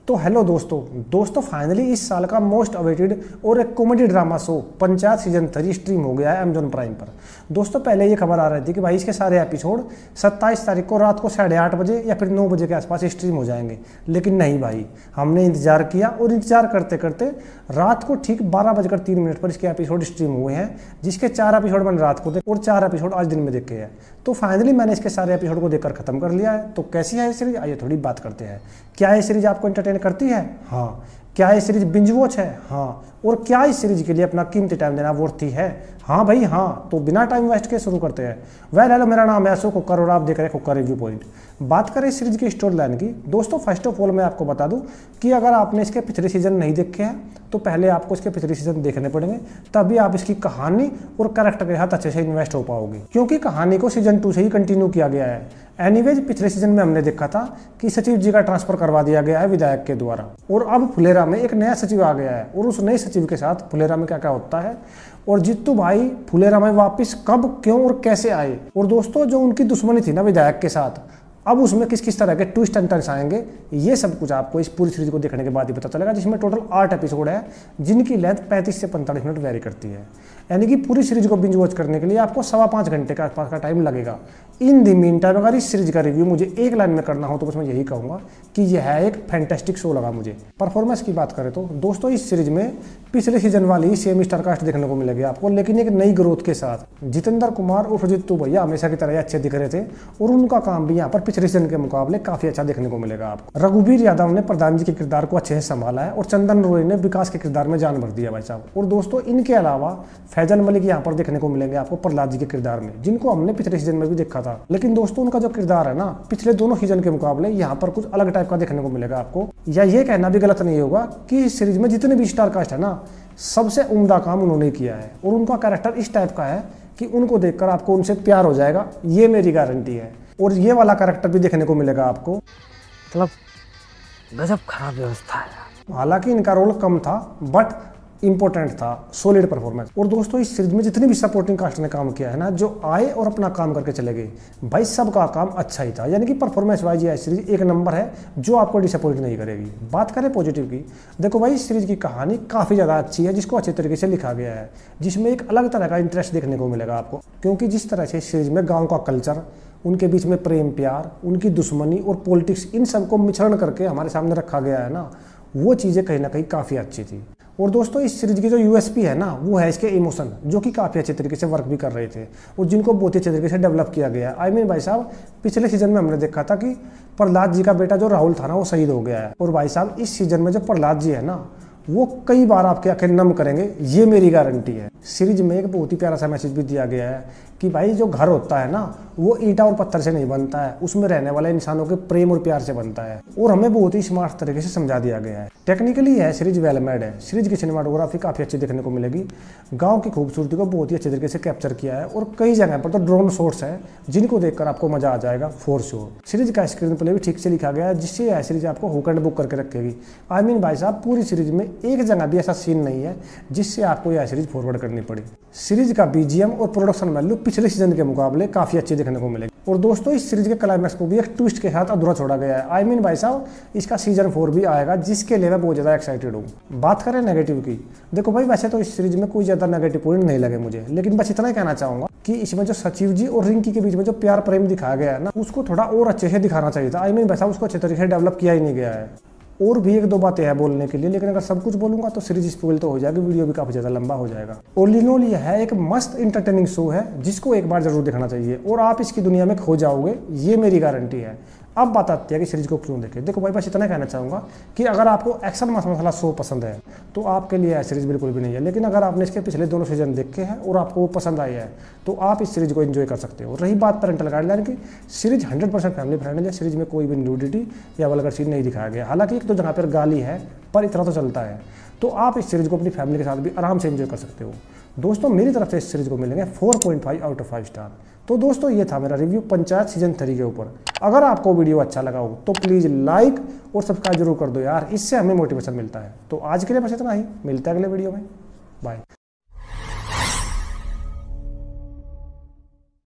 तो हेलो दोस्तों फाइनली इस साल का मोस्ट अवेटेड और एक comedy drama show panchayat season 3 stream हो गया है अमेजॉन प्राइम पर। दोस्तों पहले ये खबर आ रही थी कि भाई इसके सारे एपिसोड 27 तारीख को रात को 8:30 बजे या फिर 9 बजे के आसपास स्ट्रीम हो जाएंगे, लेकिन नहीं भाई, हमने इंतजार किया और इंतजार करते करते रात को ठीक 12:03 पर इसके एपिसोड स्ट्रीम हुए हैं, जिसके 4 एपिसोड मैंने रात को देखे और 4 एपिसोड आज दिन में देखे हैं। तो फाइनली मैंने इसके सारे एपिसोड को देखकर खत्म कर लिया है। तो कैसी है ये सीरीज, आइए थोड़ी बात करते हैं। क्या ये सीरीज आपको एंटरटेन करती है? हाँ। क्या ये सीरीज बिंज वॉच है? हाँ। और क्या इस सीरीज के लिए अपना कीमती टाइम देना वर्थी है? हाँ भाई हाँ। तो बिना टाइम वेस्ट के शुरू करते हैं। हेलो, मेरा नाम है अशोक कुकर और आप देख रहे हैं कुकर रिव्यू पॉइंट। बात करें इस सीरीज की स्टोरी लाइन की, दोस्तों फर्स्ट ऑफ ऑल मैं आपको बता दूं कि अगर आपने इसके पिछले सीजन नहीं देखे हैं तो पहले आपको इसके पिछले सीजन देखने पड़ेंगे, तभी आप इसकी कहानी और कैरेक्टर के साथ अच्छे से इन्वेस्ट हो पाओगे, क्योंकि कहानी को सीजन 2 से ही कंटिन्यू किया गया है। एनीवेज पिछले सीजन में हमने देखा था कि सचिव जी का ट्रांसफर करवा दिया गया है विधायक के द्वारा, और अब फुलेरा में एक नया सचिव आ गया है और उस नए सचिव के साथ फुलेरा में क्या क्या होता है और जित्तू भाई फुलेरा में वापस कब, क्यों और कैसे आए, और दोस्तों जो उनकी दुश्मनी थी ना विधायक के साथ, अब उसमें किस किस तरह के ट्विस्ट एंड टर्न्स आएंगे, ये सब कुछ आपको इस पूरी सीरीज को देखने के बाद ही पता चलेगा, जिसमें टोटल 8 एपिसोड है जिनकी लेंथ 35 से 45 मिनट वेरी करती है। यानी कि पूरी सीरीज को बिंज वॉच करने के लिए आपको 5.25 घंटे के आसपास का टाइम लगेगा। इन दी मीन टाइम अगर इस सीरीज का रिव्यू मुझे एक लाइन में करना हो तो बस मैं यही कहूँगा कि यह एक फैंटेस्टिक शो लगा मुझे। परफॉर्मेंस की बात करें तो दोस्तों इस सीरीज में पिछले सीजन वाली सेम स्टार कास्ट देखने को मिलेगी आपको, लेकिन एक नई ग्रोथ के साथ। जितेंद्र कुमार और जित्तू भैया हमेशा की तरह अच्छे दिख रहे थे और उनका काम भी यहाँ पर पिछले सीजन के मुकाबले काफी अच्छा देखने को मिलेगा आपको। रघुवीर यादव ने प्रधान जी के किरदार को अच्छे से संभाला है और चंदन रॉय ने विकास के किरदार में जान भर दिया भाई साहब। और दोस्तों इनके अलावा फैजल मलिक यहाँ पर देखने को मिलेंगे आपको प्रहलाद जी के किरदार में, जिनको हमने पिछले सीजन में भी देखा था, लेकिन दोस्तों उनका जो किरदार है ना पिछले दोनों सीजन के मुकाबले यहाँ पर कुछ अलग टाइप का देखने को मिलेगा आपको। या ये कहना भी गलत नहीं होगा कि इस सीरीज में जितने भी स्टार कास्ट है ना सबसे उम्दा काम उन्होंने किया है, और उनका कैरेक्टर इस टाइप का है कि उनको देखकर आपको उनसे प्यार हो जाएगा, ये मेरी गारंटी है। और ये वाला कैरेक्टर भी देखने को मिलेगा आपको। मतलब गजब खराब व्यवस्था है। हालांकि इनका रोल कम था बट इंपॉर्टेंट था, सॉलिड परफॉर्मेंस। और दोस्तों इस सीरीज में जितनी भी सपोर्टिंग कास्ट ने काम किया है ना, जो आए और अपना काम करके चले गए भाई, सबका काम अच्छा ही था। यानी कि परफॉर्मेंस वाइज ये सीरीज एक नंबर है जो आपको डिसअपॉइंट नहीं करेगी। बात करें पॉजिटिव की, देखो भाई इस सीरीज की कहानी काफ़ी ज़्यादा अच्छी है, जिसको अच्छे तरीके से लिखा गया है, जिसमें एक अलग तरह का इंटरेस्ट देखने को मिलेगा आपको। क्योंकि जिस तरह से इस सीरीज में गाँव का कल्चर, उनके बीच में प्रेम प्यार, उनकी दुश्मनी और पॉलिटिक्स, इन सबको मिश्रण करके हमारे सामने रखा गया है ना, वो चीज़ें कहीं ना कहीं काफ़ी अच्छी थी। और दोस्तों इस सीरीज की जो यूएसपी है ना वो है इसके इमोशन, जो कि काफ़ी अच्छे तरीके से वर्क भी कर रहे थे और जिनको बहुत ही अच्छे तरीके से डेवलप किया गया है। आई मीन भाई साहब पिछले सीजन में हमने देखा था कि प्रहलाद जी का बेटा जो राहुल था ना वो शहीद हो गया है, और भाई साहब इस सीजन में जो प्रहलाद जी है ना वो कई बार आपके आंखें नम करेंगे, ये मेरी गारंटी है। सीरीज में एक बहुत ही प्यारा सा मैसेज भी दिया गया है कि भाई जो घर होता है ना वो ईंटा और पत्थर से नहीं बनता है, उसमें रहने वाले इंसानों के प्रेम और प्यार से बनता है, और हमें बहुत ही स्मार्ट तरीके से समझा दिया गया है। टेक्निकली यह सीरीज वेल मेड है। सीरीज की सिनेमाटोग्राफी काफ़ी अच्छी देखने को मिलेगी, गाँव की खूबसूरती को बहुत ही अच्छे तरीके से कैप्चर किया है, और कई जगह पर तो ड्रोन शॉट्स है जिनको देखकर आपको मजा आ जाएगा फॉर श्योर। सीरीज का स्क्रीन प्ले भी ठीक से लिखा गया है, जिससे यह सीरीज आपको हुक एंड बुक करके रखेगी। आई मीन भाई साहब पूरी सीरीज में एक जगह भी ऐसा सीन नहीं है जिससे आपको यह सीरीज फॉरवर्ड करनी पड़ी। सीरीज का बीजीएम और प्रोडक्शन वैल्यू पिछले सीजन के मुकाबले काफी अच्छी देखने को मिलेगी। और दोस्तों इस सीरीज के क्लाइमैक्स को भी एक ट्विस्ट के साथ अधूरा छोड़ा गया है। आई मीन भाई साहब इसका सीजन 4 भी आएगा, जिसके लिए मैं बहुत ज्यादा एक्साइटेड हूँ। बात करें नेगेटिव की, देखो भाई वैसे तो इस सीरीज में कोई ज्यादा नेगेटिव पॉइंट नहीं लगे मुझे, लेकिन बस इतना ही कहना चाहूंगा कि इसमें जो सचिव जी और रिंकी के बीच में जो प्यार प्रेम दिखाया गया है ना उसको थोड़ा और अच्छे से दिखाना चाहिए था। आई मीन भाई साहब उसको अच्छे तरीके से डेवलप किया ही नहीं गया है। और भी 1-2 बातें हैं बोलने के लिए, लेकिन अगर सब कुछ बोलूंगा तो सीरीज स्पॉइल तो हो जाएगी, वीडियो भी काफी ज्यादा लंबा हो जाएगा। ऑल इन ऑल यह है एक मस्त इंटरटेनिंग शो है जिसको एक बार जरूर देखना चाहिए और आप इसकी दुनिया में खो जाओगे, ये मेरी गारंटी है। अब बात आती है कि सीरीज को क्यों देखें। देखो भाई बस इतना कहना चाहूँगा कि अगर आपको एक्शन मसाला शो पसंद है तो आपके लिए यह सीरीज बिल्कुल भी नहीं है, लेकिन अगर आपने इसके पिछले दोनों सीजन देखे हैं और आपको वो पसंद आई है तो आप इस सीरीज को एंजॉय कर सकते हो। रही बात पेरेंटल गाइडलाइन की, सीरीज 100% फैमिली फ्रेंडली है। सीरीज में कोई भी न्यूडिटी या वल्गर सीन नहीं दिखाया गया, हालांकि एक तो जगह पर गाली है पर इतना तो चलता है, तो आप इस सीरीज को अपनी फैमिली के साथ भी आराम से एंजॉय कर सकते हो। दोस्तों मेरी तरफ से इस सीरीज को मिलेंगे 4.5 आउट ऑफ 5 स्टार। तो दोस्तों ये था मेरा रिव्यू पंचायत सीजन 3 के ऊपर। अगर आपको वीडियो अच्छा लगा हो तो प्लीज़ लाइक और सब्सक्राइब जरूर कर दो यार, इससे हमें मोटिवेशन मिलता है। तो आज के लिए बस इतना ही, मिलता है अगले वीडियो में, बाय।